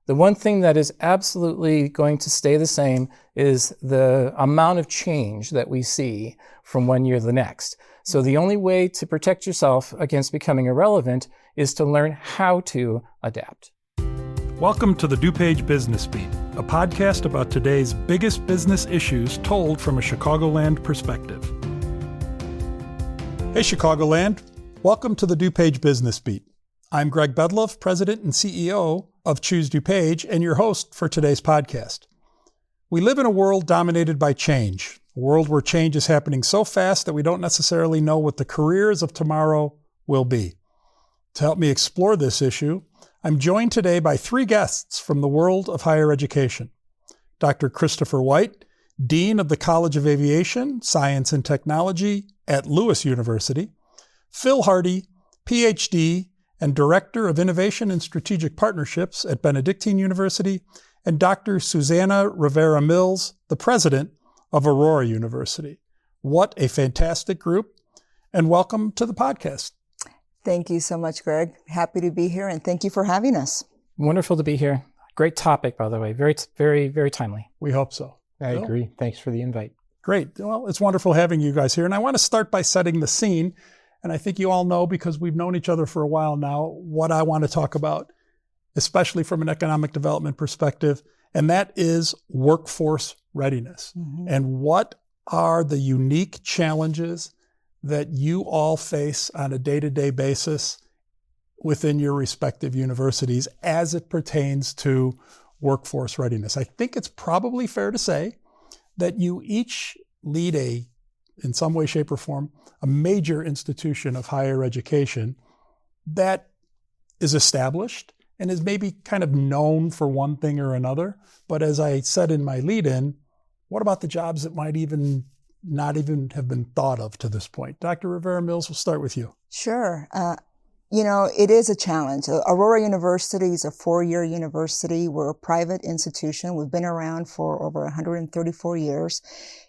The one thing that is absolutely going to stay the same is the amount of change that we see from one year to the next. So the only way to protect yourself against becoming irrelevant is to learn how to adapt. Welcome to the DuPage Business Beat, a podcast about today's biggest business issues told from a Chicagoland perspective. Hey Chicagoland, welcome to the DuPage Business Beat. I'm Greg Bedalov, President and CEO of Choose DuPage, and your host for today's podcast. We live in a world dominated by change, a world where change is happening so fast that we don't necessarily know what the careers of tomorrow will be. To help me explore this issue, I'm joined today by three guests from the world of higher education. Dr. Christopher White, Dean of the College of Aviation, Science and Technology at Lewis University, Phil Hardy, PhD, and Director of Innovation and Strategic Partnerships at Benedictine University, and Dr. Susana Rivera-Mills, the President of Aurora University. What a fantastic group, and welcome to the podcast. Thank you so much, Greg. Happy to be here, and thank you for having us. Wonderful to be here. Great topic, by the way. Very, very, very timely. We hope so. I agree. Thanks for the invite. Great. Well, it's wonderful having you guys here, and I want to start by setting the scene. And I think you all know, because we've known each other for a while now, what I want to talk about, especially from an economic development perspective, and that is workforce readiness. Mm-hmm. And what are the unique challenges that you all face on a day-to-day basis within your respective universities as it pertains to workforce readiness? I think it's probably fair to say that you each lead in some way, shape, or form, a major institution of higher education that is established and is maybe kind of known for one thing or another. But as I said in my lead-in, what about the jobs that might not even have been thought of to this point? Dr. Rivera-Mills, we'll start with you. Sure. It is a challenge. Aurora University is a 4-year university. We're a private institution. We've been around for over 134 years.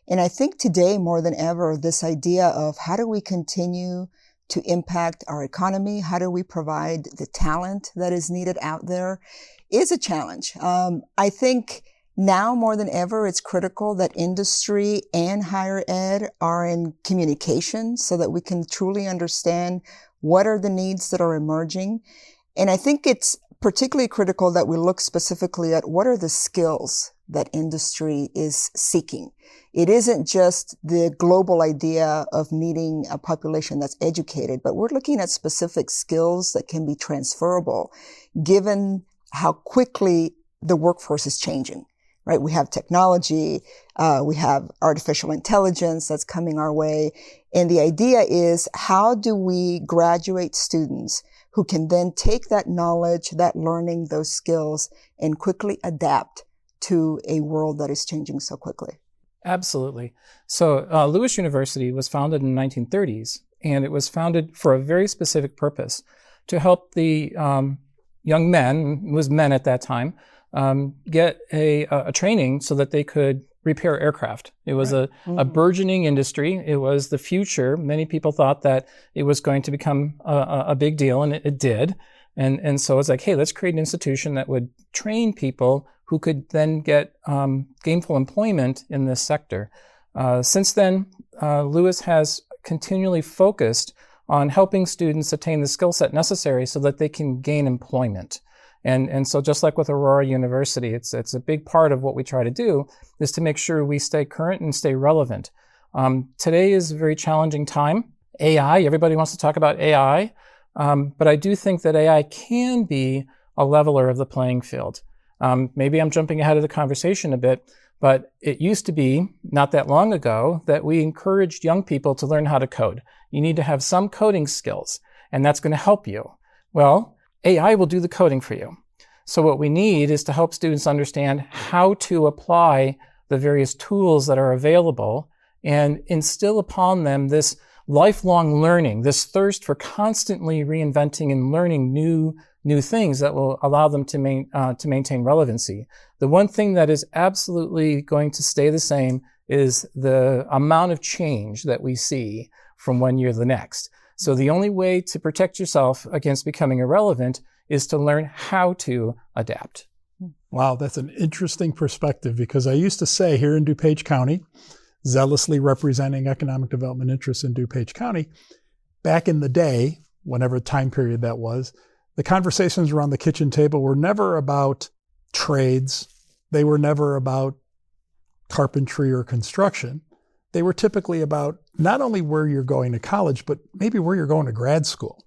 And I think today, more than ever, this idea of how do we continue to impact our economy, how do we provide the talent that is needed out there, is a challenge. I think now more than ever, it's critical that industry and higher ed are in communication so that we can truly understand what are the needs that are emerging. And I think it's particularly critical that we look specifically at what are the skills that industry is seeking. It isn't just the global idea of needing a population that's educated, but we're looking at specific skills that can be transferable given how quickly the workforce is changing, right? We have technology, we have artificial intelligence that's coming our way. And the idea is, how do we graduate students who can then take that knowledge, that learning, those skills, and quickly adapt to a world that is changing so quickly? Absolutely. So Lewis University was founded in the 1930s, and it was founded for a very specific purpose, to help the young men, it was men at that time, get a training so that they could repair aircraft. It was a burgeoning industry. It was the future. Many people thought that it was going to become a big deal, and it did. And so it's like, hey, let's create an institution that would train people who could then get gainful employment in this sector. Since then, Lewis has continually focused on helping students attain the skill set necessary so that they can gain employment. And so just like with Aurora University, it's a big part of what we try to do is to make sure we stay current and stay relevant. Today is a very challenging time. AI, everybody wants to talk about AI, but I do think that AI can be a leveler of the playing field. Maybe I'm jumping ahead of the conversation a bit, but it used to be, not that long ago, that we encouraged young people to learn how to code. You need to have some coding skills, and that's going to help you. Well, AI will do the coding for you. So what we need is to help students understand how to apply the various tools that are available and instill upon them this lifelong learning, this thirst for constantly reinventing and learning new things that will allow them to maintain relevancy. The one thing that is absolutely going to stay the same is the amount of change that we see from one year to the next. So the only way to protect yourself against becoming irrelevant is to learn how to adapt. Wow, that's an interesting perspective, because I used to say here in DuPage County, zealously representing economic development interests in DuPage County, back in the day, whatever time period that was, the conversations around the kitchen table were never about trades. They were never about carpentry or construction. They were typically about not only where you're going to college, but maybe where you're going to grad school,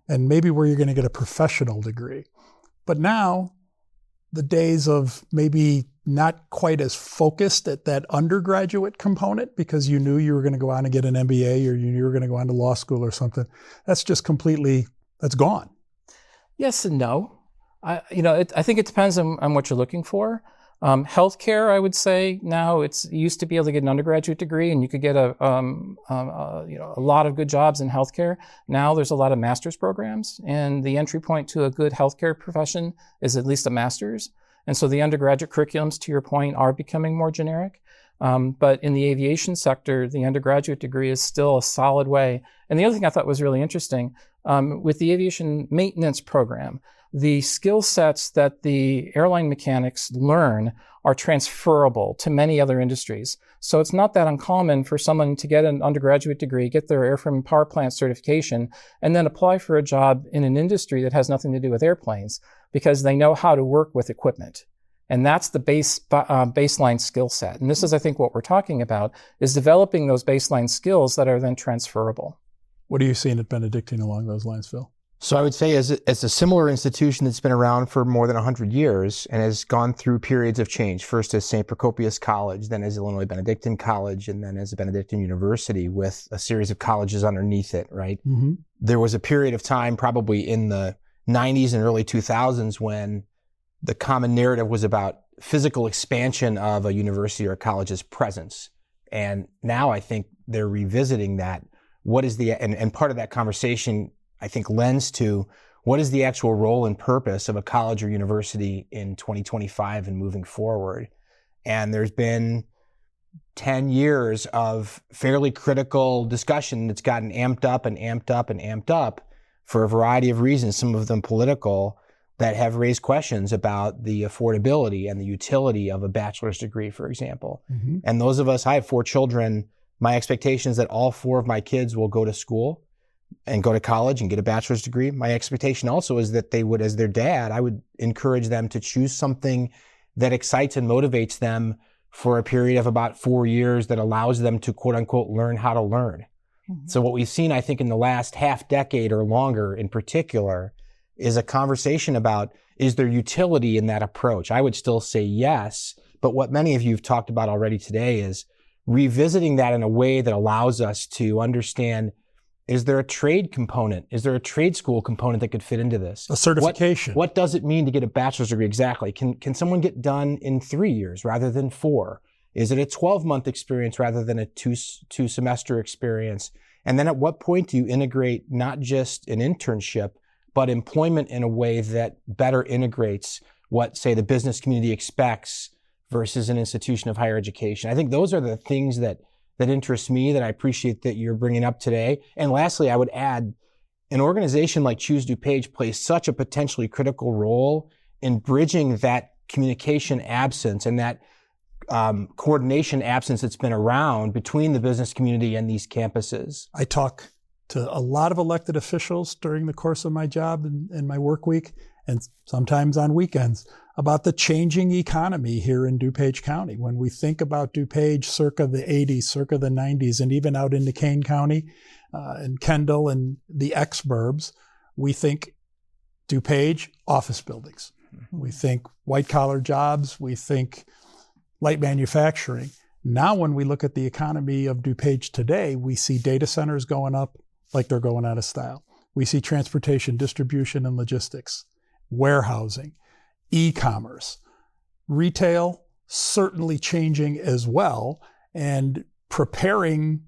and maybe where you're going to get a professional degree. But now, the days of maybe not quite as focused at that undergraduate component because you knew you were going to go on and get an MBA, or you knew you were going to go on to law school or something, that's just completely, that's gone. Yes and no. I think it depends on what you're looking for. Healthcare, I would say now you used to be able to get an undergraduate degree and you could get a lot of good jobs in healthcare. Now there's a lot of master's programs, and the entry point to a good healthcare profession is at least a master's. And so the undergraduate curriculums, to your point, are becoming more generic. But in the aviation sector, the undergraduate degree is still a solid way. And the other thing I thought was really interesting, with the aviation maintenance program, the skill sets that the airline mechanics learn are transferable to many other industries. So it's not that uncommon for someone to get an undergraduate degree, get their airframe and power plant certification, and then apply for a job in an industry that has nothing to do with airplanes because they know how to work with equipment. And that's the baseline skill set. And this is, I think, what we're talking about, is developing those baseline skills that are then transferable. What are you seeing at Benedictine along those lines, Phil? So I would say as a similar institution that's been around for more than 100 years and has gone through periods of change, first as St. Procopius College, then as Illinois Benedictine College, and then as a Benedictine University with a series of colleges underneath it, right? Mm-hmm. There was a period of time probably in the 90s and early 2000s when the common narrative was about physical expansion of a university or a college's presence. And now I think they're revisiting that. What is and part of that conversation, I think, lends to what is the actual role and purpose of a college or university in 2025 and moving forward. And there's been 10 years of fairly critical discussion that's gotten amped up and amped up and amped up for a variety of reasons, some of them political, that have raised questions about the affordability and the utility of a bachelor's degree, for example. Mm-hmm. And those of us, I have 4 children, my expectation is that all 4 of my kids will go to school and go to college and get a bachelor's degree. My expectation also is that they would, as their dad, I would encourage them to choose something that excites and motivates them for a period of about 4 years that allows them to, quote unquote, learn how to learn. Mm-hmm. So what we've seen, I think, in the last half decade or longer in particular, is a conversation about, is there utility in that approach? I would still say yes, but what many of you have talked about already today is revisiting that in a way that allows us to understand, is there a trade component? Is there a trade school component that could fit into this? A certification. What does it mean to get a bachelor's degree? Exactly. Can someone get done in 3 years rather than 4? Is it a 12-month experience rather than a two-semester experience? And then at what point do you integrate not just an internship, but employment in a way that better integrates what, say, the business community expects versus an institution of higher education? I think those are the things that interest me, that I appreciate that you're bringing up today. And lastly, I would add, an organization like Choose DuPage plays such a potentially critical role in bridging that communication absence and that coordination absence that's been around between the business community and these campuses. I talk to a lot of elected officials during the course of my job and my work week, and sometimes on weekends, about the changing economy here in DuPage County. When we think about DuPage circa the 80s, circa the 90s, and even out into Kane County and Kendall and the ex-burbs, we think DuPage office buildings. We think white-collar jobs. We think light manufacturing. Now when we look at the economy of DuPage today, we see data centers going up like they're going out of style. We see transportation, distribution, and logistics, warehousing, e-commerce, retail certainly changing as well, and preparing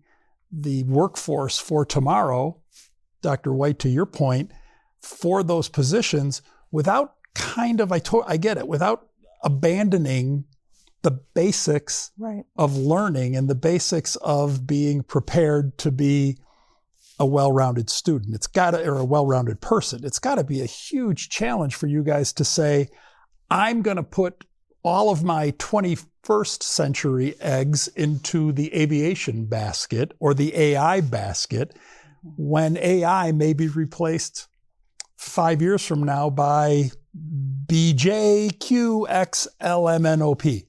the workforce for tomorrow, Dr. White, to your point, for those positions without I get it, without abandoning the basics of learning and the basics of being prepared to be a well-rounded student. Or a well-rounded person. It's got to be a huge challenge for you guys to say, I'm going to put all of my 21st century eggs into the aviation basket or the AI basket, when AI may be replaced 5 years from now by BJQXLMNOP.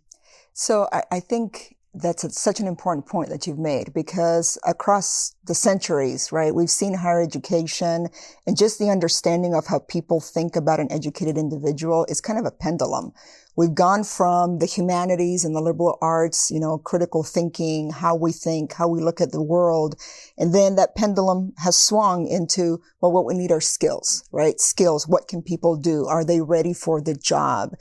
So I think that's such an important point that you've made, because across the centuries, right, we've seen higher education and just the understanding of how people think about an educated individual is kind of a pendulum. We've gone from the humanities and the liberal arts, critical thinking, how we think, how we look at the world. And then that pendulum has swung into, well, what we need are skills, right? Skills. What can people do? Are they ready for the job?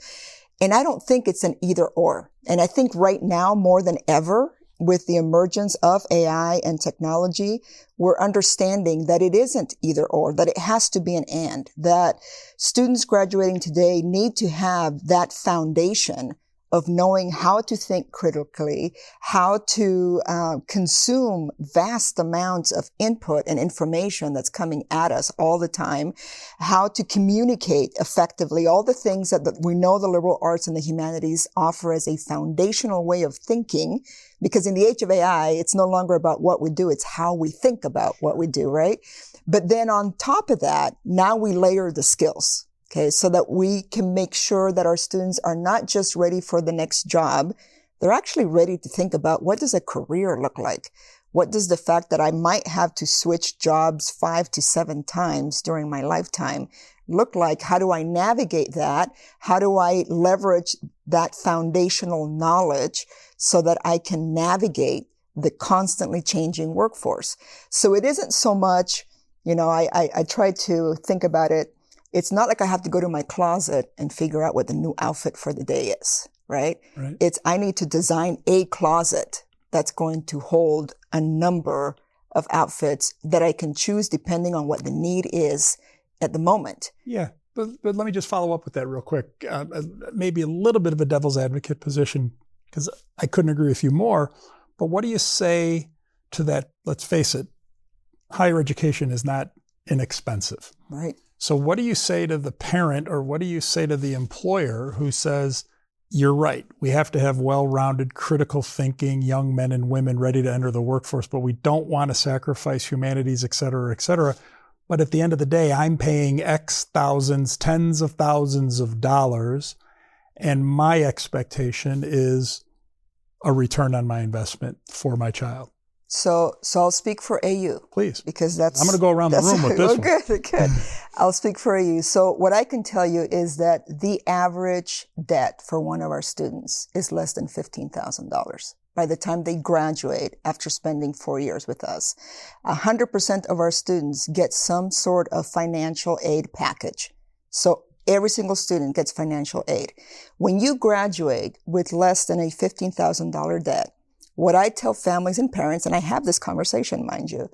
And I don't think it's an either or. And I think right now, more than ever, with the emergence of AI and technology, we're understanding that it isn't either or, that it has to be an and, that students graduating today need to have that foundation of knowing how to think critically, how to consume vast amounts of input and information that's coming at us all the time, how to communicate effectively, all the things that we know the liberal arts and the humanities offer as a foundational way of thinking. Because in the age of AI, it's no longer about what we do, it's how we think about what we do, right? But then on top of that, now we layer the skills. Okay, so that we can make sure that our students are not just ready for the next job, they're actually ready to think about, what does a career look like? What does the fact that I might have to switch jobs 5 to 7 times during my lifetime look like? How do I navigate that? How do I leverage that foundational knowledge so that I can navigate the constantly changing workforce? So it isn't so much, I try to think about it. It's not like I have to go to my closet and figure out what the new outfit for the day is, right? It's I need to design a closet that's going to hold a number of outfits that I can choose depending on what the need is at the moment. Yeah, but let me just follow up with that real quick. Maybe a little bit of a devil's advocate position, because I couldn't agree with you more. But what do you say to that? Let's face it, higher education is not inexpensive. Right. So what do you say to the parent, or what do you say to the employer who says, you're right, we have to have well-rounded, critical thinking young men and women ready to enter the workforce, but we don't want to sacrifice humanities, et cetera, et cetera. But at the end of the day, I'm paying X thousands, tens of thousands of dollars, and my expectation is a return on my investment for my child. So I'll speak for AU. Please. Because I'm going to go around the room with this one. Good. I'll speak for AU. So what I can tell you is that the average debt for one of our students is less than $15,000 by the time they graduate after spending 4 years with us. 100% of our students get some sort of financial aid package. So every single student gets financial aid. When you graduate with less than a $15,000 debt, what I tell families and parents, and I have this conversation, mind you,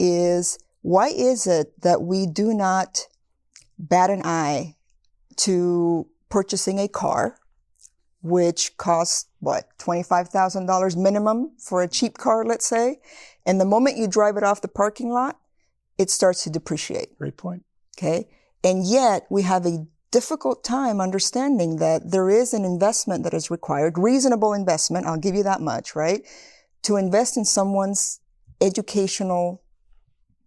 is why is it that we do not bat an eye to purchasing a car, which costs, $25,000 minimum for a cheap car, let's say, and the moment you drive it off the parking lot, it starts to depreciate. Great point. Okay? And yet we have a difficult time understanding that there is an investment that is required, reasonable investment, I'll give you that much, right? To invest in someone's educational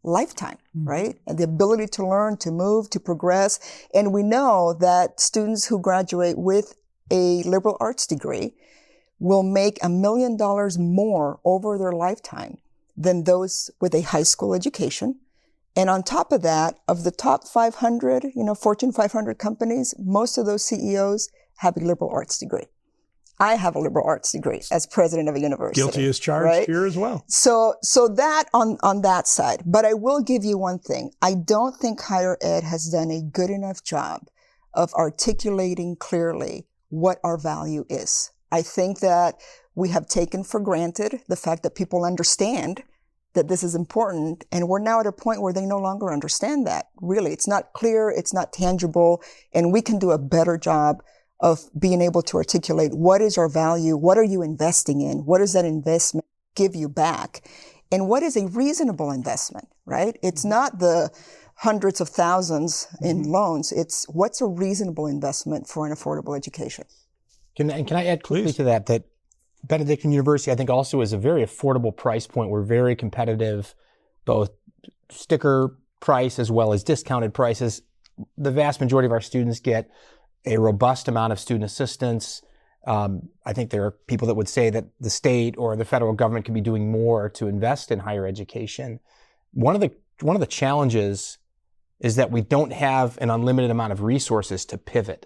lifetime, right? And the ability to learn, to move, to progress. And we know that students who graduate with a liberal arts degree will make $1 million more over their lifetime than those with a high school education. And on top of that, of the top 500, Fortune 500 companies, most of those CEOs have a liberal arts degree. I have a liberal arts degree as president of a university. Guilty as charged, right? Here as well. So that on that side. But I will give you one thing. I don't think higher ed has done a good enough job of articulating clearly what our value is. I think that we have taken for granted the fact that people understand that this is important, and we're now at a point where they no longer understand that. Really, it's not clear, it's not tangible, and we can do a better job of being able to articulate what is our value, what are you investing in, what does that investment give you back, and what is a reasonable investment, right? It's not the hundreds of thousands in loans. It's what's a reasonable investment for an affordable education. Can I add quickly to that Benedictine University, I think, also is a very affordable price point. We're very competitive, both sticker price as well as discounted prices. The vast majority of our students get a robust amount of student assistance. I think there are people that would say that the state or the federal government could be doing more to invest in higher education. One of the challenges is that we don't have an unlimited amount of resources to pivot.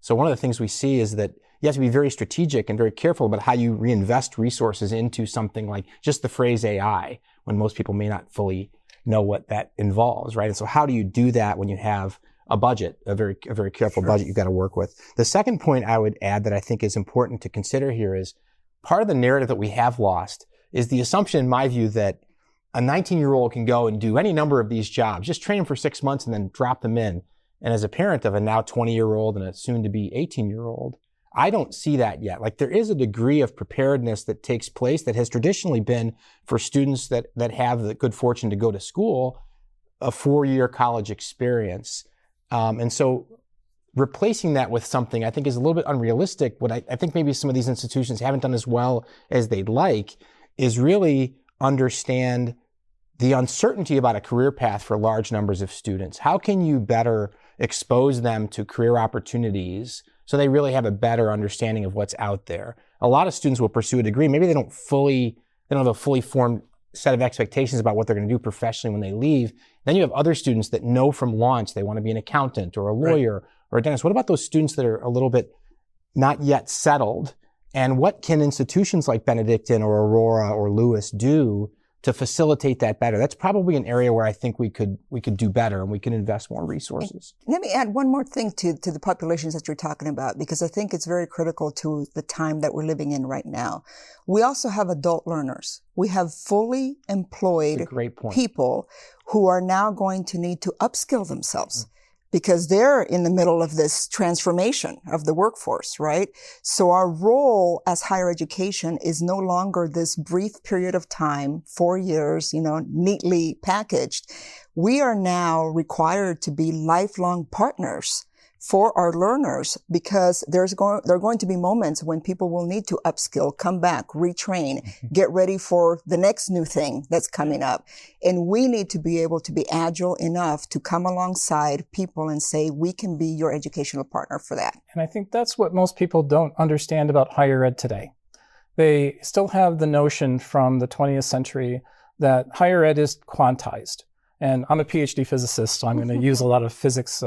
So one of the things we see is that you have to be very strategic and very careful about how you reinvest resources into something like just the phrase AI, when most people may not fully know what that involves, right? And so how do you do that when you have a budget, a very careful budget you've got to work with? The second point I would add that I think is important to consider here is part of the narrative that we have lost is the assumption, in my view, that a 19-year-old can go and do any number of these jobs, just train them for 6 months and then drop them in. And as a parent of a now 20-year-old and a soon-to-be 18-year-old, I don't see that yet. Like, there is a degree of preparedness that takes place that has traditionally been for students that have the good fortune to go to school, a 4-year college experience. And so replacing that with something I think is a little bit unrealistic. What I think maybe some of these institutions haven't done as well as they'd like is really understand the uncertainty about a career path for large numbers of students. How can you better expose them to career opportunities so they really have a better understanding of what's out there? A lot of students will pursue a degree. Maybe they don't have a fully formed set of expectations about what they're going to do professionally when they leave. Then you have other students that know from launch they want to be an accountant or a lawyer or a dentist. What about those students that are a little bit not yet settled? And what can institutions like Benedictine or Aurora or Lewis do to facilitate that better? That's probably an area where I think we could do better and we can invest more resources. Let me add one more thing to the populations that you're talking about, because I think it's very critical to the time that we're living in right now. We also have adult learners. We have fully employed people who are now going to need to upskill themselves. Because they're in the middle of this transformation of the workforce, right? So our role as higher education is no longer this brief period of time, 4 years, neatly packaged. We are now required to be lifelong partners for our learners, because there are going to be moments when people will need to upskill, come back, retrain, get ready for the next new thing that's coming up. And we need to be able to be agile enough to come alongside people and say, we can be your educational partner for that. And I think that's what most people don't understand about higher ed today. They still have the notion from the 20th century that higher ed is quantized. And I'm a PhD physicist, so I'm going to use a lot of physics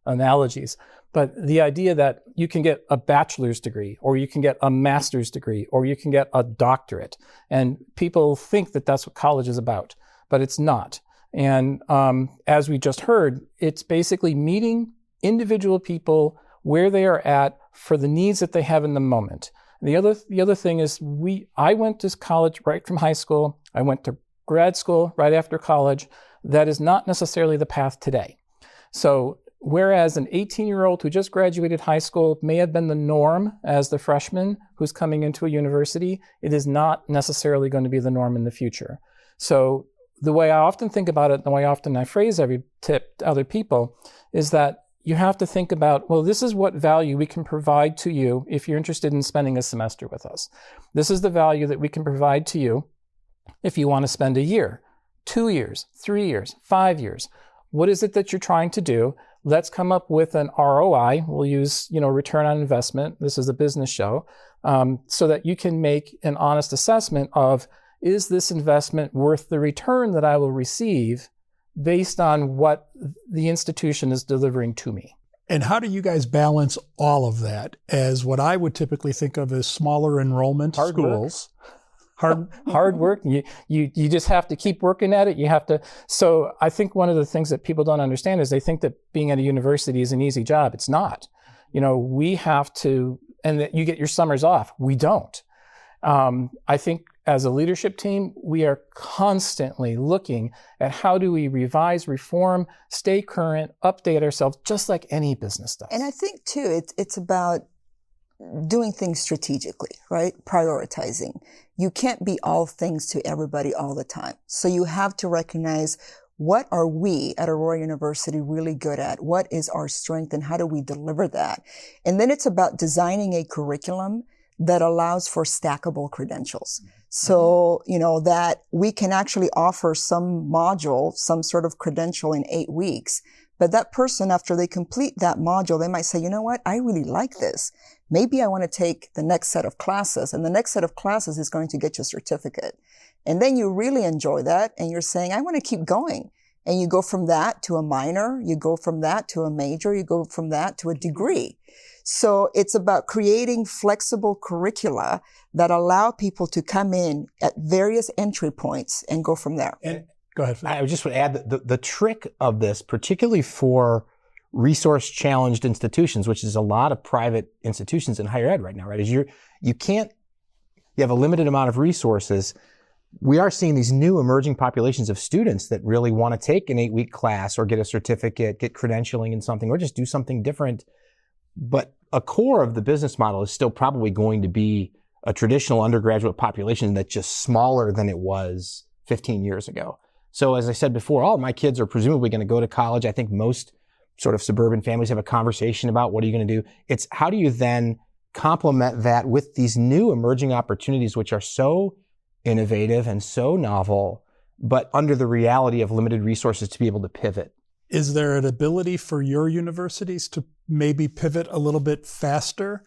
analogies, but the idea that you can get a bachelor's degree or you can get a master's degree or you can get a doctorate, and people think that that's what college is about, but it's not. And as we just heard, it's basically meeting individual people where they are at for the needs that they have in the moment. The other thing is I went to college right from high school. I went to grad school right after college. That is not necessarily the path today. So whereas an 18-year-old who just graduated high school may have been the norm as the freshman who's coming into a university, it is not necessarily going to be the norm in the future. So the way I often think about it, the way often I phrase every tip to other people, is that you have to think about, well, this is what value we can provide to you if you're interested in spending a semester with us. This is the value that we can provide to you if you want to spend a year, 2 years, 3 years, 5 years. What is it that you're trying to do? Let's come up with an ROI. We'll use, return on investment. This is a business show, so that you can make an honest assessment of, is this investment worth the return that I will receive based on what the institution is delivering to me? And how do you guys balance all of that as what I would typically think of as smaller enrollment schools? Hard work. You just have to keep working at it. You have to. So I think one of the things that people don't understand is they think that being at a university is an easy job. It's not. We have to, and that you get your summers off. We don't. I think as a leadership team, we are constantly looking at how do we revise, reform, stay current, update ourselves, just like any business does. And I think too, it's about doing things strategically, right? Prioritizing. You can't be all things to everybody all the time. So you have to recognize what are we at Aurora University really good at? What is our strength and how do we deliver that? And then it's about designing a curriculum that allows for stackable credentials. So, that we can actually offer some module, some sort of credential in 8 weeks. But that person, after they complete that module, they might say, you know what? I really like this. Maybe I want to take the next set of classes, and the next set of classes is going to get you a certificate. And then you really enjoy that, and you're saying, I want to keep going. And you go from that to a minor, you go from that to a major, you go from that to a degree. So it's about creating flexible curricula that allow people to come in at various entry points and go from there. And go ahead. I just would add that the trick of this, particularly for resource-challenged institutions, which is a lot of private institutions in higher ed right now, right, is you have a limited amount of resources. We are seeing these new emerging populations of students that really want to take an 8-week class or get a certificate, get credentialing in something, or just do something different. But a core of the business model is still probably going to be a traditional undergraduate population that's just smaller than it was 15 years ago. So as I said before, all of my kids are presumably going to go to college. I think most sort of suburban families have a conversation about what are you going to do. It's how do you then complement that with these new emerging opportunities, which are so innovative and so novel, but under the reality of limited resources to be able to pivot. Is there an ability for your universities to maybe pivot a little bit faster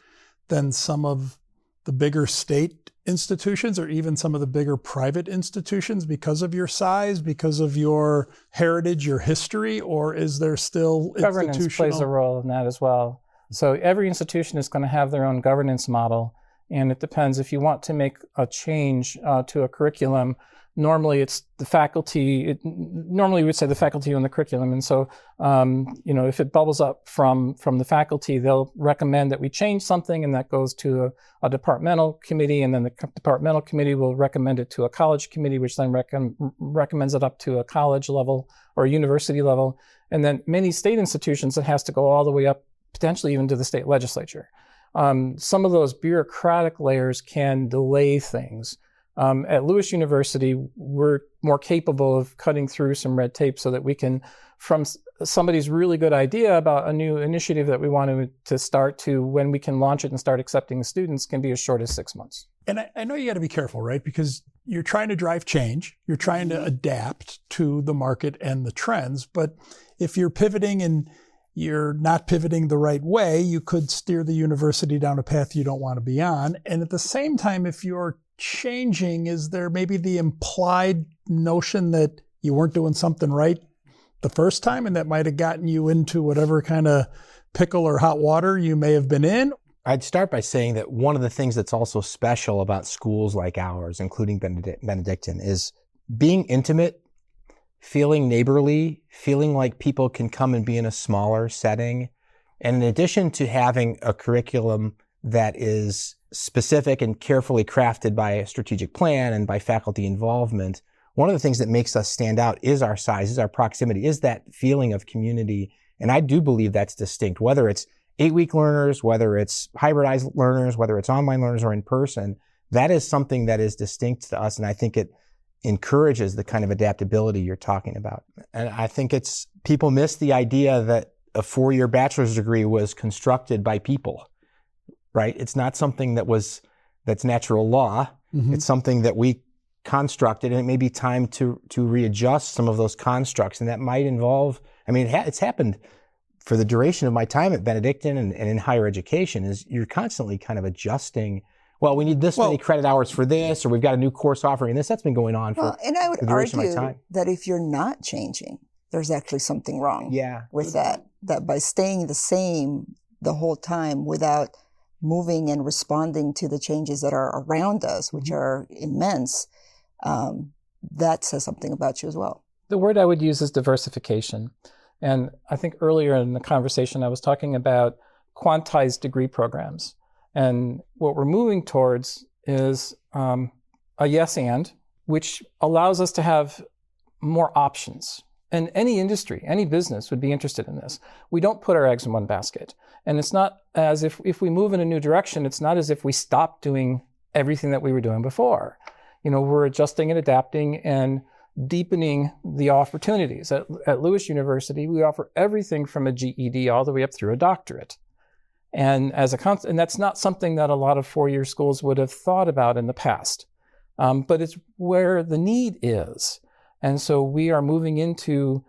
than some of the bigger state institutions or even some of the bigger private institutions because of your size, because of your heritage, your history, or is there still governance plays a role in that as well? So every institution is going to have their own governance model, and it depends. If you want to make a change to a curriculum, normally it's the faculty. Normally we would say the faculty on the curriculum, and so if it bubbles up from the faculty, they'll recommend that we change something, and that goes to a departmental committee, and then the departmental committee will recommend it to a college committee, which then recommends it up to a college level or a university level, and then many state institutions, it has to go all the way up, potentially even to the state legislature. Some of those bureaucratic layers can delay things. At Lewis University, we're more capable of cutting through some red tape so that we can, from somebody's really good idea about a new initiative that we want to start to when we can launch it and start accepting students, can be as short as 6 months. And I know you got to be careful, right? Because you're trying to drive change. You're trying to adapt to the market and the trends. But if you're pivoting and you're not pivoting the right way, you could steer the university down a path you don't want to be on. And at the same time, if you're changing, is there maybe the implied notion that you weren't doing something right the first time and that might have gotten you into whatever kind of pickle or hot water you may have been in? I'd start by saying that one of the things that's also special about schools like ours, including Benedictine, is being intimate, feeling neighborly, feeling like people can come and be in a smaller setting. And in addition to having a curriculum that is specific and carefully crafted by a strategic plan and by faculty involvement, one of the things that makes us stand out is our size, is our proximity, is that feeling of community. And I do believe that's distinct, whether it's 8-week learners, whether it's hybridized learners, whether it's online learners or in person, that is something that is distinct to us. And I think it encourages the kind of adaptability you're talking about. And I think people miss the idea that a 4-year bachelor's degree was constructed by people, right? It's not something that's natural law. Mm-hmm. It's something that we constructed, and it may be time to readjust some of those constructs. And that might involve, it's happened for the duration of my time at Benedictine and in higher education, is you're constantly kind of adjusting. Well, we need this many credit hours for this, or we've got a new course offering this. That's been going on for and I would the duration argue of my time. That if you're not changing, there's actually something wrong with that. That by staying the same the whole time without moving and responding to the changes that are around us, which are immense, that says something about you as well. The word I would use is diversification. And I think earlier in the conversation, I was talking about quantized degree programs. And what we're moving towards is a yes and, which allows us to have more options. And any industry, any business would be interested in this. We don't put our eggs in one basket. And it's not as if we move in a new direction, it's not as if we stop doing everything that we were doing before. We're adjusting and adapting, and deepening the opportunities. At Lewis University, we offer everything from a GED all the way up through a doctorate. And and that's not something that a lot of four-year schools would have thought about in the past. But it's where the need is. And so we are moving into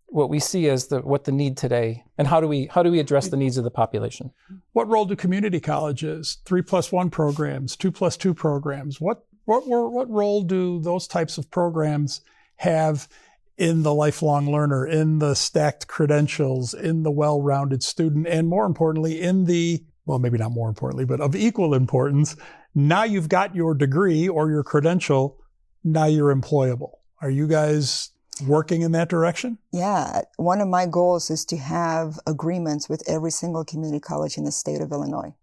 what we see as what the need today, and how do we address the needs of the population? What role do community colleges, 3+1 programs, 2+2 programs, what role do those types of programs have in the lifelong learner, in the stacked credentials, in the well-rounded student, and more importantly, maybe not more importantly, but of equal importance, now you've got your degree or your credential, now you're employable. Are you guys working in that direction? Yeah. One of my goals is to have agreements with every single community college in the state of Illinois.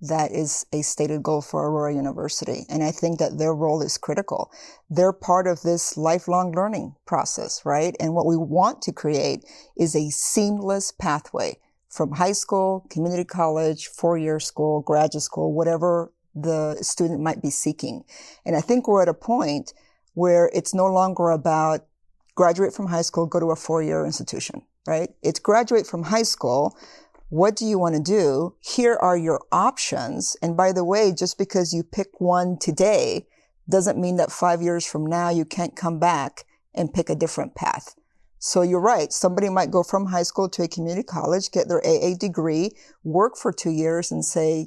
That is a stated goal for Aurora University. And I think that their role is critical. They're part of this lifelong learning process, right? And what we want to create is a seamless pathway from high school, community college, four-year school, graduate school, whatever the student might be seeking. And I think we're at a point where it's no longer about graduate from high school, go to a four-year institution, right? It's graduate from high school. What do you want to do? Here are your options. And by the way, just because you pick one today doesn't mean that 5 years from now you can't come back and pick a different path. So you're right. Somebody might go from high school to a community college, get their AA degree, work for 2 years and say,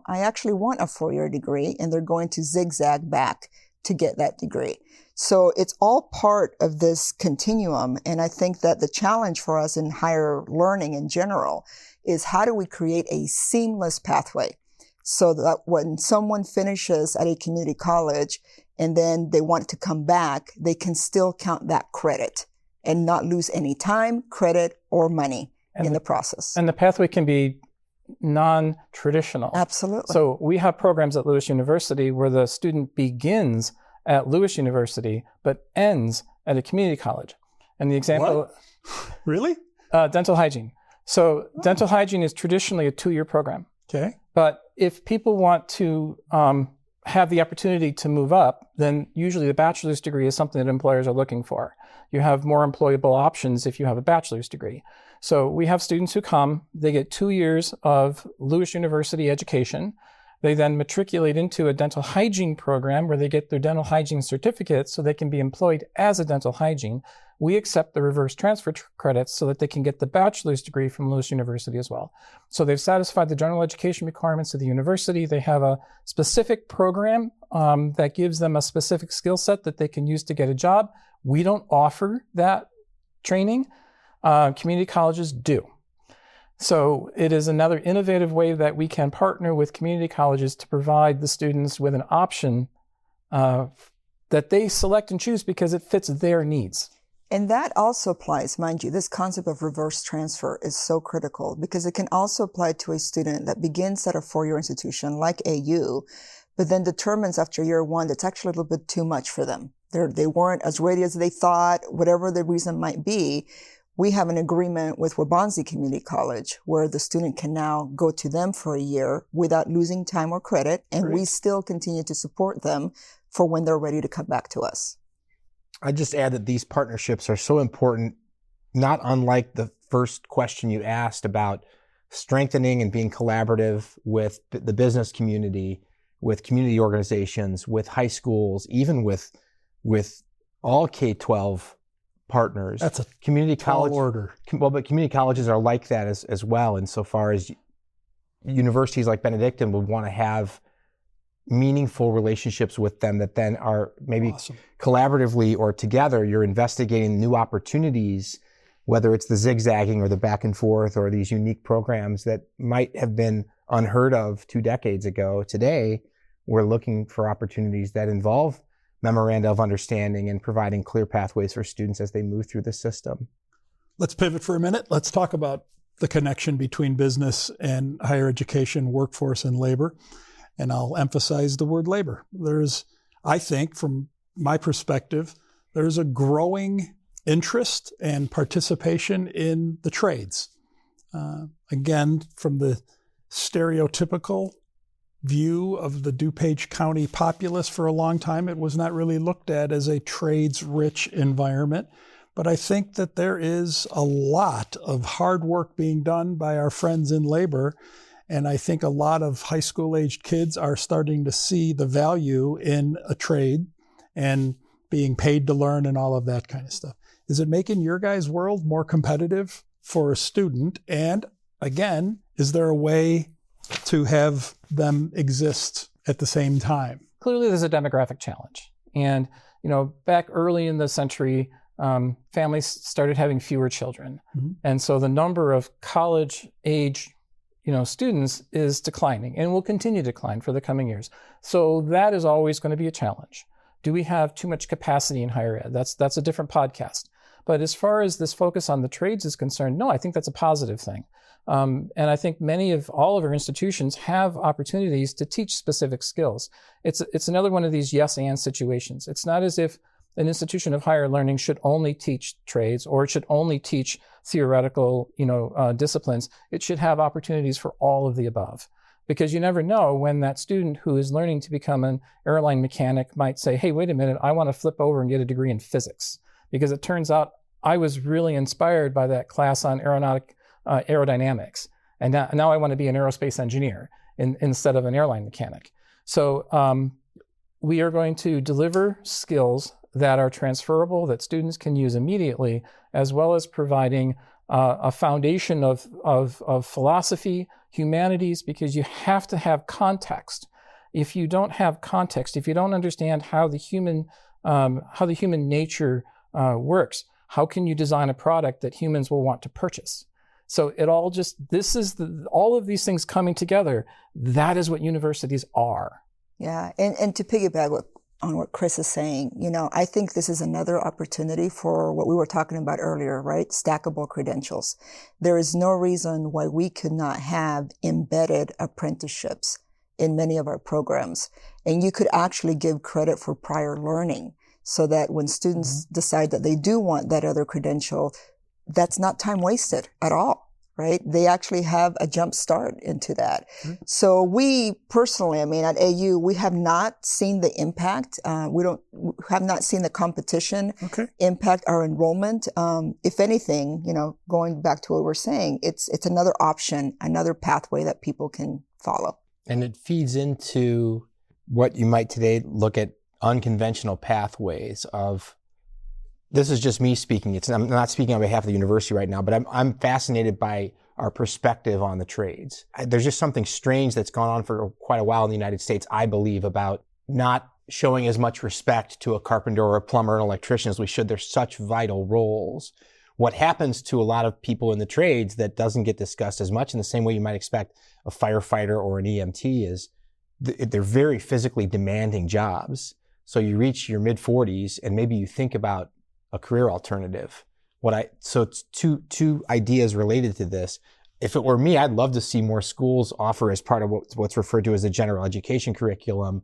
I actually want a four-year degree, and they're going to zigzag back to get that degree. So it's all part of this continuum. And I think that the challenge for us in higher learning in general is how do we create a seamless pathway so that when someone finishes at a community college and then they want to come back, they can still count that credit and not lose any time, credit, or money in the process. And the pathway can be non-traditional. Absolutely. So we have programs at Lewis University where the student begins at Lewis University but ends at a community college. And the example... What? Really? Dental hygiene. So dental hygiene is traditionally a 2-year program. Okay. But if people want to have the opportunity to move up, then usually the bachelor's degree is something that employers are looking for. You have more employable options if you have a bachelor's degree. So we have students who come, they get 2 years of Lewis University education. They then matriculate into a dental hygiene program where they get their dental hygiene certificate so they can be employed as a dental hygiene. We accept the reverse transfer credits so that they can get the bachelor's degree from Lewis University as well. So they've satisfied the general education requirements of the university. They have a specific program that gives them a specific skill set that they can use to get a job. We don't offer that training. Community colleges do. So it is another innovative way that we can partner with community colleges to provide the students with an option that they select and choose because it fits their needs. And that also applies, mind you, this concept of reverse transfer is so critical because it can also apply to a student that begins at a four-year institution like AU, but then determines after year one that's actually a little bit too much for them. They weren't as ready as they thought, whatever the reason might be. We have an agreement with Waubonsie Community College where the student can now go to them for a year without losing time or credit, and Great. We still continue to support them for when they're ready to come back to us. I just add that these partnerships are so important, not unlike the first question you asked about strengthening and being collaborative with the business community, with community organizations, with high schools, even with all K-12 partners. That's a community tall college order. Well, but community colleges are like that as well, insofar as universities like Benedictine would want to have meaningful relationships with them that then are maybe Awesome. collaboratively or together, you're investigating new opportunities, whether it's the zigzagging or the back and forth or these unique programs that might have been unheard of 2 decades ago. Today, we're looking for opportunities that involve memoranda of understanding and providing clear pathways for students as they move through the system. Let's pivot for a minute. Let's talk about the connection between business and higher education, workforce, and labor. And I'll emphasize the word labor. I think, from my perspective, there's a growing interest and participation in the trades. Again, from the stereotypical view of the DuPage County populace for a long time, it was not really looked at as a trades-rich environment. But I think that there is a lot of hard work being done by our friends in labor. And I think a lot of high school-aged kids are starting to see the value in a trade and being paid to learn and all of that kind of stuff. Is it making your guys' world more competitive for a student? And again, is there a way to have them exist at the same time? Clearly, there's a demographic challenge. And, back early in the century, families started having fewer children. Mm-hmm. And so the number of college age, students is declining and will continue to decline for the coming years. So that is always going to be a challenge. Do we have too much capacity in higher ed? That's a different podcast. But as far as this focus on the trades is concerned, no, I think that's a positive thing. And I think all of our institutions have opportunities to teach specific skills. It's another one of these yes and situations. It's not as if an institution of higher learning should only teach trades or it should only teach theoretical, disciplines. It should have opportunities for all of the above. Because you never know when that student who is learning to become an airline mechanic might say, hey, wait a minute, I want to flip over and get a degree in physics. Because it turns out I was really inspired by that class on aerodynamics. And now I want to be an aerospace engineer instead of an airline mechanic. So we are going to deliver skills that are transferable, that students can use immediately, as well as providing a foundation of philosophy, humanities, because you have to have context. If you don't have context, if you don't understand how the human nature works, how can you design a product that humans will want to purchase? So all of these things coming together, that is what universities are. Yeah, and to piggyback on what Chris is saying, I think this is another opportunity for what we were talking about earlier, right? Stackable credentials. There is no reason why we could not have embedded apprenticeships in many of our programs. And you could actually give credit for prior learning so that when students decide that they do want that other credential, that's not time wasted at all, right? They actually have a jump start into that. Mm-hmm. So we personally, at AU, we have not seen the impact. We have not seen the competition impact our enrollment. If anything, going back to what we're saying, it's another option, another pathway that people can follow. And it feeds into what you might today look at unconventional pathways of. This is just me speaking. I'm not speaking on behalf of the university right now, but I'm fascinated by our perspective on the trades. There's just something strange that's gone on for quite a while in the United States, I believe, about not showing as much respect to a carpenter or a plumber and electrician as we should. They're such vital roles. What happens to a lot of people in the trades that doesn't get discussed as much in the same way you might expect a firefighter or an EMT is they're very physically demanding jobs. So you reach your mid-40s and maybe you think about a career alternative. So it's two ideas related to this. If it were me, I'd love to see more schools offer as part of what's referred to as a general education curriculum,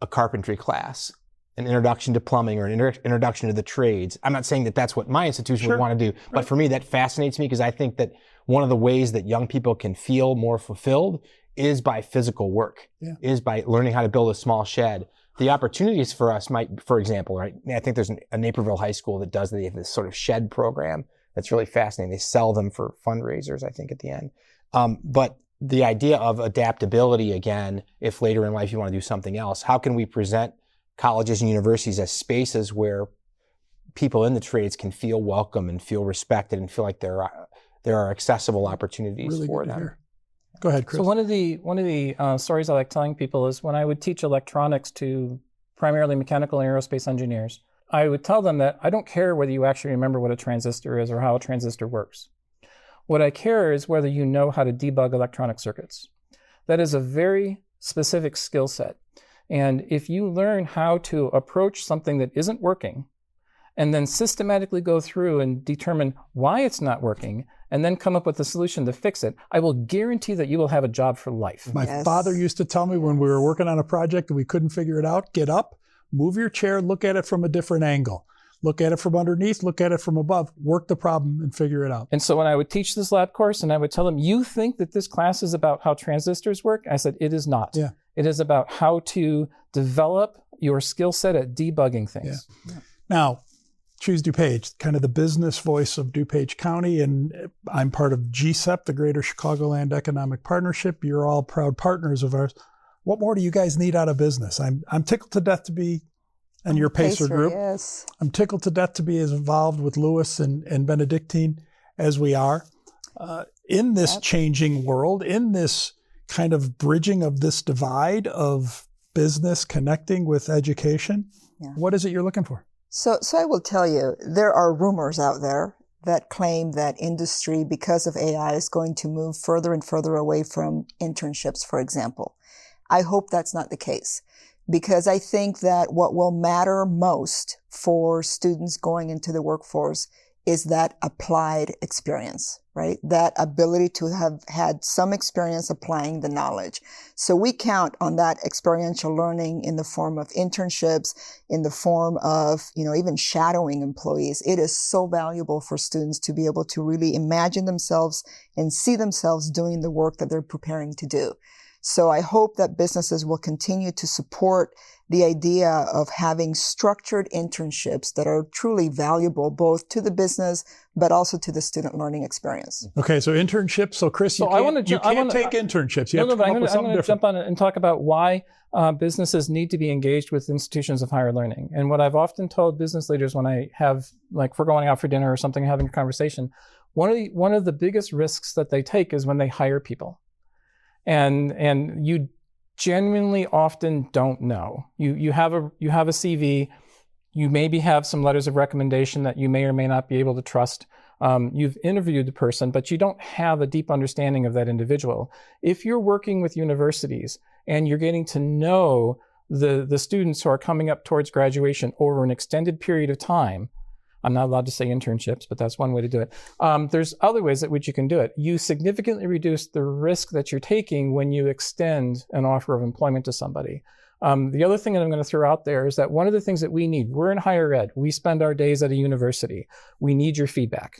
a carpentry class, an introduction to plumbing or an introduction to the trades. I'm not saying that that's what my institution would want to do, but for me, that fascinates me because I think that one of the ways that young people can feel more fulfilled is by physical work, is by learning how to build a small shed. The opportunities for us might, for example, right? I think there's a Naperville high school that does this sort of shed program that's really fascinating. They sell them for fundraisers, I think, at the end. But the idea of adaptability, again, if later in life you want to do something else, how can we present colleges and universities as spaces where people in the trades can feel welcome and feel respected and feel like there are accessible opportunities really for them? Go ahead, Chris. So one of the stories I like telling people is when I would teach electronics to primarily mechanical and aerospace engineers, I would tell them that I don't care whether you actually remember what a transistor is or how a transistor works. What I care is whether you know how to debug electronic circuits. That is a very specific skill set. And if you learn how to approach something that isn't working and then systematically go through and determine why it's not working and then come up with a solution to fix it, I will guarantee that you will have a job for life. My father used to tell me when we were working on a project and we couldn't figure it out, get up, move your chair, look at it from a different angle. Look at it from underneath, look at it from above, work the problem and figure it out. And so when I would teach this lab course and I would tell them, you think that this class is about how transistors work? I said, it is not. Yeah. It is about how to develop your skill set at debugging things. Yeah. Now, Choose DuPage, kind of the business voice of DuPage County, and I'm part of GSEP, the Greater Chicagoland Economic Partnership. You're all proud partners of ours. What more do you guys need out of business? I'm tickled to death to be in your Pacer group. Yes. I'm tickled to death to be as involved with Lewis and Benedictine as we are. In this changing world, in this kind of bridging of this divide of business connecting with education, what is it you're looking for? So I will tell you, there are rumors out there that claim that industry, because of AI, is going to move further and further away from internships, for example. I hope that's not the case, because I think that what will matter most for students going into the workforce is that applied experience, right? That ability to have had some experience applying the knowledge. So we count on that experiential learning in the form of internships, in the form of, even shadowing employees. It is so valuable for students to be able to really imagine themselves and see themselves doing the work that they're preparing to do. So I hope that businesses will continue to support the idea of having structured internships that are truly valuable both to the business, but also to the student learning experience. Okay, so internships. So Chris, you can't take internships. You have to come up with something different. I'm going to jump on it and talk about why businesses need to be engaged with institutions of higher learning. And what I've often told business leaders when I have, like, if we're going out for dinner or something, having a conversation, one of the biggest risks that they take is when they hire people. And you genuinely often don't know. You have a CV, you maybe have some letters of recommendation that you may or may not be able to trust. You've interviewed the person, but you don't have a deep understanding of that individual. If you're working with universities and you're getting to know the students who are coming up towards graduation over an extended period of time, I'm not allowed to say internships, but that's one way to do it. There's other ways at which you can do it. You significantly reduce the risk that you're taking when you extend an offer of employment to somebody. The other thing that I'm going to throw out there is that one of the things that we need, we're in higher ed, we spend our days at a university. We need your feedback.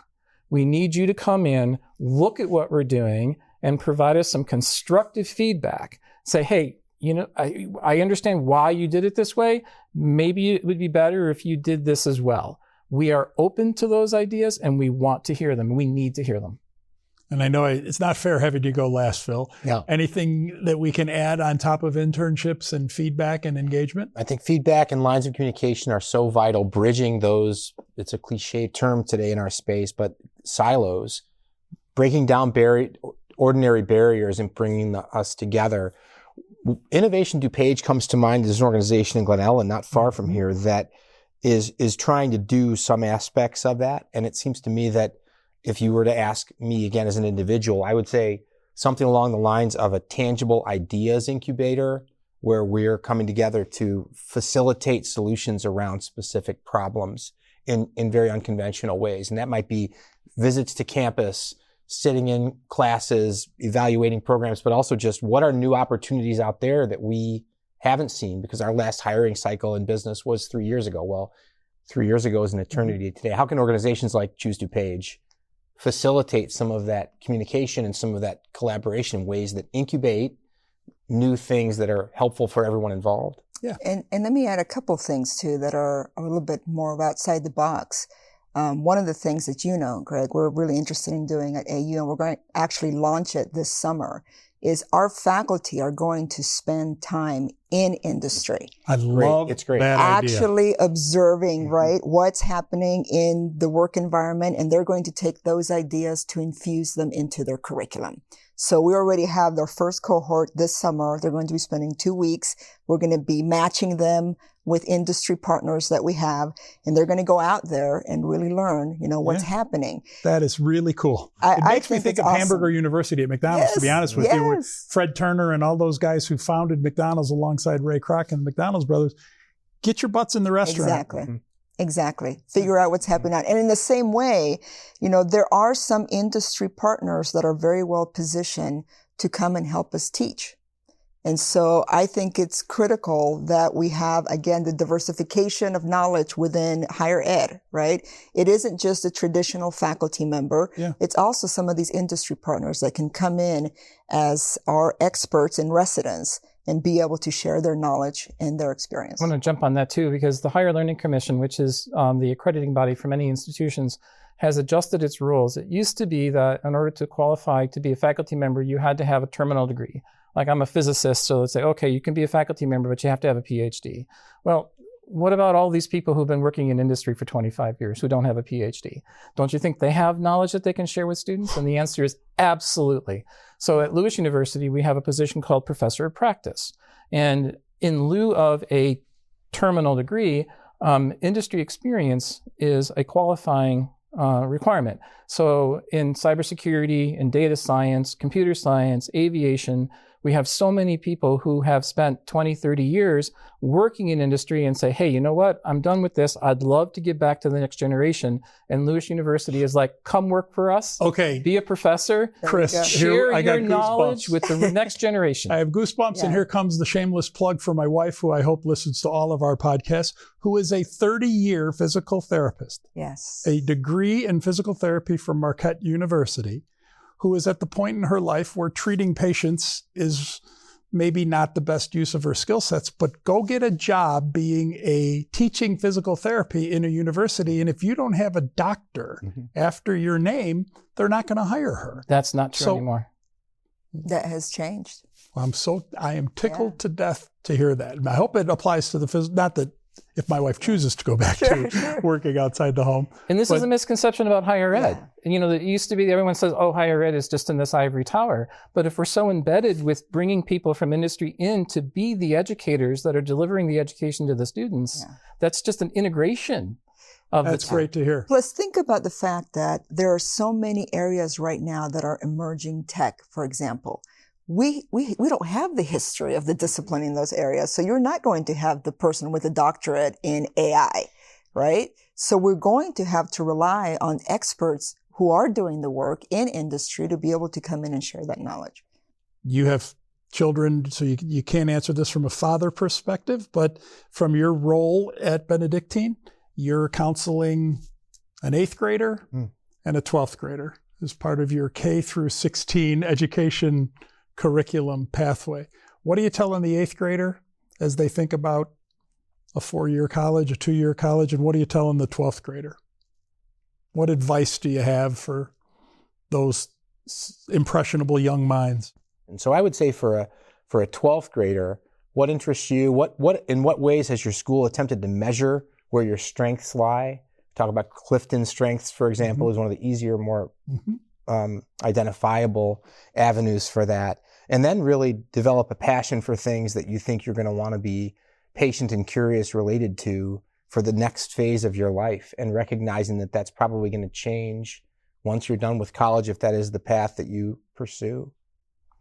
We need you to come in, look at what we're doing, and provide us some constructive feedback. Say, hey, I understand why you did it this way. Maybe it would be better if you did this as well. We are open to those ideas and we want to hear them. We need to hear them. And I know it's not fair having you go last, Phil. Yeah. Anything that we can add on top of internships and feedback and engagement? I think feedback and lines of communication are so vital. Bridging those, it's a cliche term today in our space, but silos, breaking down ordinary barriers and bringing us together. Innovation DuPage comes to mind as an organization in Glen Ellen, not far from here, that is trying to do some aspects of that. And it seems to me that if you were to ask me again as an individual, I would say something along the lines of a tangible ideas incubator where we're coming together to facilitate solutions around specific problems in very unconventional ways. And that might be visits to campus, sitting in classes, evaluating programs, but also just what are new opportunities out there that we haven't seen, because our last hiring cycle in business was 3 years ago. Well, 3 years ago is an eternity today. How can organizations like Choose DuPage facilitate some of that communication and some of that collaboration in ways that incubate new things that are helpful for everyone involved? Yeah. And let me add a couple things too that are a little bit more outside the box. One of the things that Greg, we're really interested in doing at AU, and we're going to actually launch it this summer, is our faculty are going to spend time in industry. I love it's great. that idea. Actually observing, right, what's happening in the work environment, and they're going to take those ideas to infuse them into their curriculum. So we already have their first cohort this summer. They're going to be spending 2 weeks. We're going to be matching them with industry partners that we have, and they're going to go out there and really learn, what's happening. That is really cool. It makes me think of awesome. Hamburger University at McDonald's, to be honest with you, where Fred Turner and all those guys who founded McDonald's alongside Ray Kroc and the McDonald's brothers, get your butts in the restaurant. Exactly. Mm-hmm. Exactly. Figure out what's happening. And in the same way, there are some industry partners that are very well positioned to come and help us teach. And so I think it's critical that we have, again, the diversification of knowledge within higher ed, right? It isn't just a traditional faculty member. Yeah. It's also some of these industry partners that can come in as our experts in residence and be able to share their knowledge and their experience. I want to jump on that too, because the Higher Learning Commission, which is the accrediting body for many institutions, has adjusted its rules. It used to be that in order to qualify to be a faculty member, you had to have a terminal degree. Like I'm a physicist, so let's say, okay, you can be a faculty member, but you have to have a PhD. Well, what about all these people who've been working in industry for 25 years who don't have a PhD? Don't you think they have knowledge that they can share with students? And the answer is absolutely. So at Lewis University, we have a position called Professor of Practice. And in lieu of a terminal degree, industry experience is a qualifying requirement. So in cybersecurity, in data science, computer science, aviation, we have so many people who have spent 20, 30 years working in industry and say, hey, you know what? I'm done with this. I'd love to give back to the next generation. And Lewis University is like, come work for us. Okay. Be a professor. Chris, Share I got your knowledge goosebumps. with the next generation. I have goosebumps, and here comes the shameless plug for my wife, who I hope listens to all of our podcasts, who is a 30-year physical therapist. Yes. A degree in physical therapy from Marquette University, who is at the point in her life where treating patients is maybe not the best use of her skill sets, but go get a job being a teaching physical therapy in a university. And if you don't have a doctor after your name, they're not going to hire her. That's not true anymore. That has changed. I am tickled to death to hear that. And I hope it applies to the not that if my wife chooses to go back to working outside the home. And this is a misconception about higher ed. Yeah. And, it used to be everyone says, oh, higher ed is just in this ivory tower. But if we're so embedded with bringing people from industry in to be the educators that are delivering the education to the students, that's just an integration of That's great to hear. Plus, think about the fact that there are so many areas right now that are emerging tech, for example. We don't have the history of the discipline in those areas. So you're not going to have the person with a doctorate in AI, right? So we're going to have to rely on experts who are doing the work in industry to be able to come in and share that knowledge. You have children, so you can't answer this from a father perspective, but from your role at Benedictine, you're counseling an 8th grader and a 12th grader as part of your K through 16 education curriculum pathway. What are you telling the 8th grader as they think about a 4-year college, a 2-year college, and what are you telling the 12th grader? What advice do you have for those impressionable young minds? And so I would say for a 12th grader, what interests you? In what ways has your school attempted to measure where your strengths lie? Talk about Clifton strengths, for example, is one of the easier, more identifiable avenues for that. And then really develop a passion for things that you think you're going to want to be patient and curious related to for the next phase of your life, and recognizing that that's probably going to change once you're done with college, if that is the path that you pursue.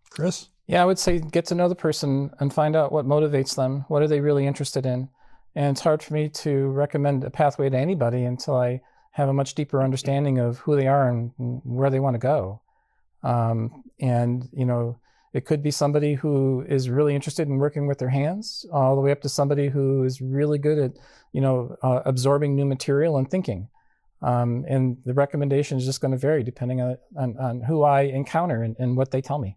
Chris? Yeah, I would say get to know the person and find out what motivates them. What are they really interested in? And it's hard for me to recommend a pathway to anybody until I have a much deeper understanding of who they are and where they want to go. It could be somebody who is really interested in working with their hands, all the way up to somebody who is really good at, absorbing new material and thinking. And the recommendation is just going to vary depending on who I encounter and what they tell me.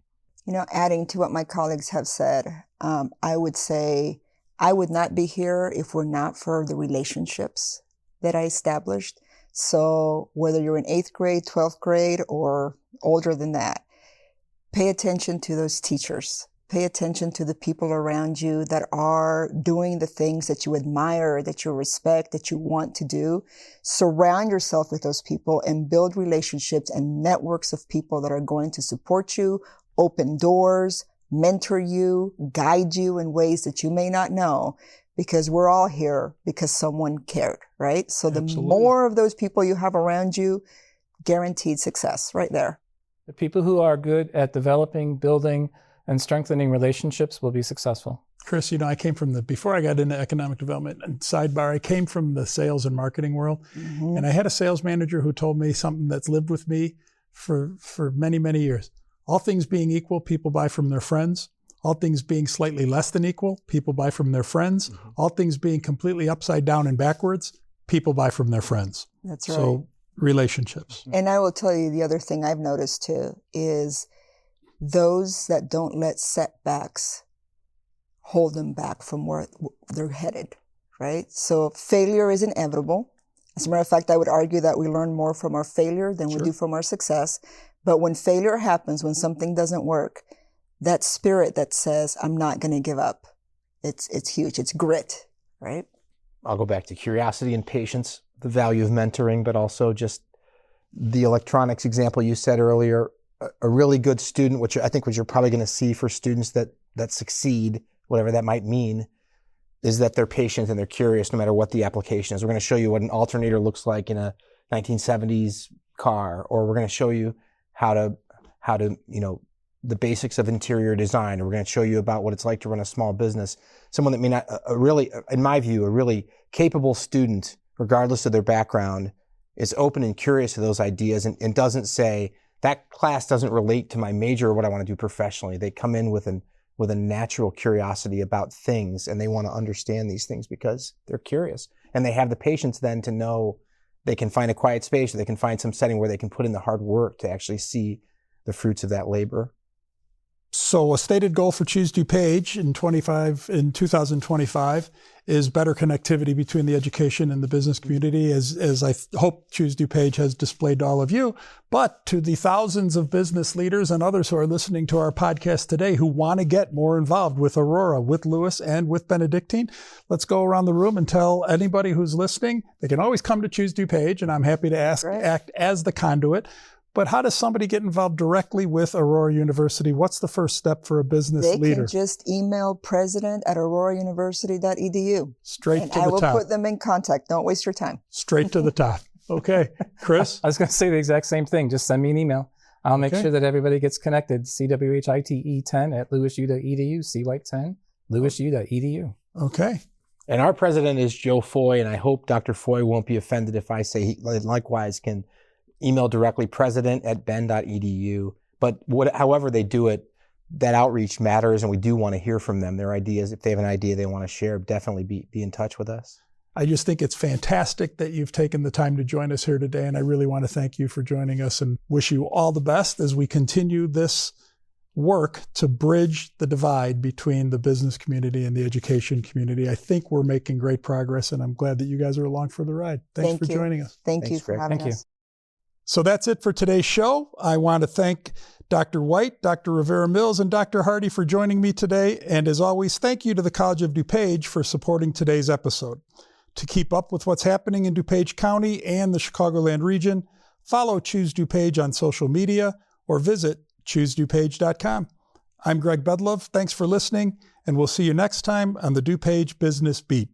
Adding to what my colleagues have said, I would say I would not be here if we're not for the relationships that I established. So whether you're in 8th grade, 12th grade, or older than that, pay attention to those teachers. Pay attention to the people around you that are doing the things that you admire, that you respect, that you want to do. Surround yourself with those people and build relationships and networks of people that are going to support you, open doors, mentor you, guide you in ways that you may not know, because we're all here because someone cared, right? So the more of those people you have around you, guaranteed success right there. The people who are good at developing, building, and strengthening relationships will be successful. Chris, I came from before I got into economic development, and sidebar, I came from the sales and marketing world. And I had a sales manager who told me something that's lived with me for many, many years. All things being equal, people buy from their friends. All things being slightly less than equal, people buy from their friends. Mm-hmm. All things being completely upside down and backwards, people buy from their friends. That's right. So relationships. And I will tell you the other thing I've noticed too is those that don't let setbacks hold them back from where they're headed, right? So failure is inevitable. As a matter of fact, I would argue that we learn more from our failure than we do from our success. But when failure happens, when something doesn't work, that spirit that says, I'm not going to give up, it's huge. It's grit, right? I'll go back to curiosity and patience, the value of mentoring, but also just the electronics example you said earlier. A really good student, which I think what you're probably going to see for students that succeed, whatever that might mean, is that they're patient and they're curious no matter what the application is. We're going to show you what an alternator looks like in a 1970s car, or we're going to show you how to the basics of interior design, or we're going to show you about what it's like to run a small business. Someone that may not, in my view, a really capable student, regardless of their background, is open and curious to those ideas and doesn't say, that class doesn't relate to my major or what I want to do professionally. They come in with a natural curiosity about things, and they want to understand these things because they're curious. And they have the patience then to know they can find a quiet space, or they can find some setting where they can put in the hard work to actually see the fruits of that labor. So a stated goal for Choose DuPage in 2025 is better connectivity between the education and the business community, as I hope Choose DuPage has displayed to all of you. But to the thousands of business leaders and others who are listening to our podcast today who want to get more involved with Aurora, with Lewis, and with Benedictine, let's go around the room and tell anybody who's listening, they can always come to Choose DuPage, and I'm happy to act as the conduit. But how does somebody get involved directly with Aurora University? What's the first step for a business leader? They can just email president@aurorauniversity.edu. Straight to the top. And I will put them in contact. Don't waste your time. Straight to the top. Okay. Chris? I was going to say the exact same thing. Just send me an email. I'll make sure that everybody gets connected. CWHITE10@lewisu.edu, CWhite10, lewisu.edu. Okay. And our president is Joe Foy, and I hope Dr. Foy won't be offended if I say he likewise can email directly president@ben.edu. But however they do it, that outreach matters, and we do want to hear from them. Their ideas, if they have an idea they want to share, definitely be in touch with us. I just think it's fantastic that you've taken the time to join us here today, and I really want to thank you for joining us and wish you all the best as we continue this work to bridge the divide between the business community and the education community. I think we're making great progress, and I'm glad that you guys are along for the ride. Thanks for joining us. Thank you for having us. So that's it for today's show. I want to thank Dr. White, Dr. Rivera-Mills, and Dr. Hardy for joining me today. And as always, thank you to the College of DuPage for supporting today's episode. To keep up with what's happening in DuPage County and the Chicagoland region, follow Choose DuPage on social media or visit choosedupage.com. I'm Greg Bedalov. Thanks for listening, and we'll see you next time on the DuPage Business Beat.